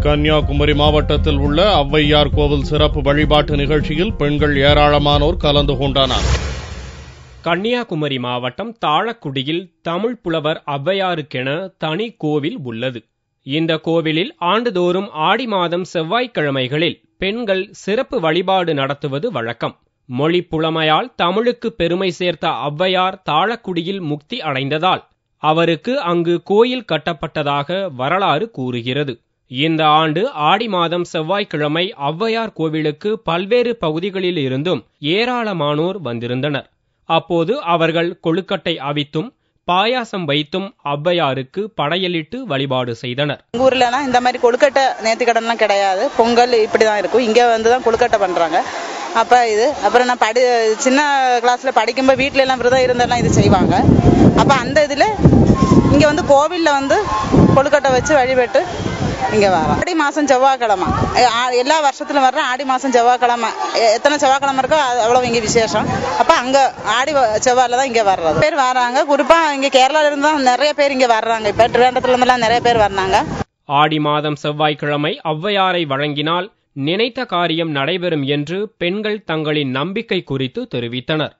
கன்னியாகுமரி மாவட்டத்தில் உள்ள ஔவையார் கோவில் சிறப்பு வழிபாட்டு நிகழ்ச்சியில் பெண்கள் ஏராளமானோர் கலந்து கொண்டனர். கன்னியாகுமரி மாவட்டம் தாழக்குடியில் தமிழ் புலவர் ஔவையாருக்கென தனி கோவில் உள்ளது. இந்த கோவிலில் ஆண்டுதோறும் ஆடி மாதம் செவ்வாய்க்கிழமைகளில் பெண்கள் சிறப்பு வழிபாடு நடத்துவது வழக்கம். மொழி புலமையால் தமிழுக்கு பெருமை சேர்த்த ஔவையார் தாழக்குடியில் முக்தி அடைந்ததால் அவருக்கு அங்கு கோயில் கட்டப்பட்டதாக வரலாறு கூறுகிறது. இந்த ஆண்டு ஆடி மாதம் செவ்வாய்க்கிழமை ஔவையார் கோவிலுக்கு பல்வேறு பகுதிகளில் இருந்தும் ஏராளமானோர் வந்திருந்தனர். அப்போது அவர்கள் கொழுக்கட்டை அவித்தும் பாயாசம் வைத்தும் ஔவையாருக்கு படையலிட்டு வழிபாடு செய்தனர். ஊர்லனா இந்த மாதிரி கொழுக்கட்டை நேர்த்திக்கடன்லாம் கிடையாது, பொங்கல் இப்படிதான் இருக்கும். இங்க வந்துதான் கொழுக்கட்டை பண்றாங்க. அப்புறம் நான் சின்ன கிளாஸ்ல படிக்கும்போது வீட்டுல எல்லாம் விரதம் இருந்தெல்லாம் இது செய்வாங்க. அப்ப அந்த இதுல இங்க வந்து கோவில்ல வந்து கொழுக்கட்டை வச்சு வழிபட்டு இங்க வரோம். ஆடி மாசம் செவ்வாய்க்கிழமை, எல்லா வருஷத்துலும் வர்ற ஆடி மாசம் செவ்வாய்க்கிழமை, எத்தனை செவ்வாய்க்கிழமை இருக்கோ அவ்வளவு இங்க விசேஷம். அப்ப அங்க ஆடி செவ்வாயில தான் இங்க வர்றது. பேர் வர்றாங்க, குறிப்பா இங்க கேரளால இருந்து தான் நிறைய பேர் இங்க வர்றாங்க. இப்ப திருவேண்டத்துல இருந்தெல்லாம் நிறைய பேர் வர்றாங்க. ஆடி மாதம் செவ்வாய்க்கிழமை ஔவையாரை வழங்கினால் நினைத்த காரியம் நடைபெறும் என்று பெண்கள் தங்களின் நம்பிக்கை குறித்து தெரிவித்தனர்.